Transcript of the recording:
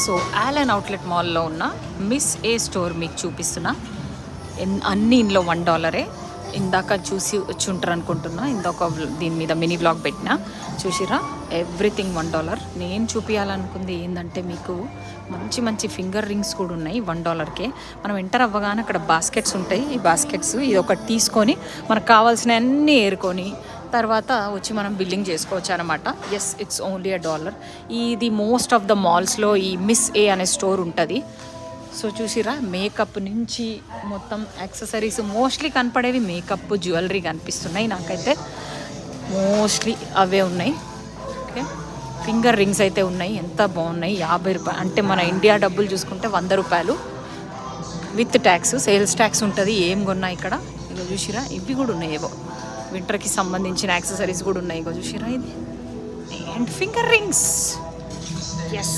So Alan outlet మాల్లో ఉన్న miss ఏ store మీకు చూపిస్తున్నా. అన్నీ ఇందులో $1. ఇందాక చూసి వచ్చి ఉంటారు అనుకుంటున్నా. ఇందాక దీని మీద మినీ బ్లాగ్ పెట్టిన చూసిరా, ఎవ్రీథింగ్ $1. నేను చూపించాలనుకుంది ఏంటంటే మీకు మంచి మంచి ఫింగర్ రింగ్స్ కూడా ఉన్నాయి $1కే. మనం ఎంటర్ అవ్వగానే అక్కడ బాస్కెట్స్ ఉంటాయి. ఈ బాస్కెట్స్ ఇది ఒకటి తీసుకొని మనకు కావాల్సిన అన్నీ ఏరుకొని తర్వాత వచ్చి మనం బిల్లింగ్ చేసుకోవచ్చు అనమాట. Yes, it's only $1. ఇది మోస్ట్ ఆఫ్ ద మాల్స్లో ఈ మిస్ ఏ అనే స్టోర్ ఉంటుంది. సో చూసిరా, మేకప్ నుంచి మొత్తం యాక్సెసరీస్ మోస్ట్లీ కనపడేవి మేకప్, జ్యువెలరీ కనిపిస్తున్నాయి నాకైతే. మోస్ట్లీ అవే ఉన్నాయి. ఓకే, ఫింగర్ రింగ్స్ అయితే ఉన్నాయి. ఎంత బాగున్నాయి. $50 అంటే మన ఇండియా డబ్బులు చూసుకుంటే $100 విత్ ట్యాక్స్. సేల్స్ ట్యాక్స్ ఉంటుంది. ఏం కొన్నా ఇక్కడ. ఇగో చూసిరా, ఇవి కూడా ఉన్నాయి. ఏవో వింటర్కి సంబంధించిన యాక్సెసరీస్ కూడా ఉన్నాయి. ఇగో చూసిరా ఇది. And finger rings. ఎస్.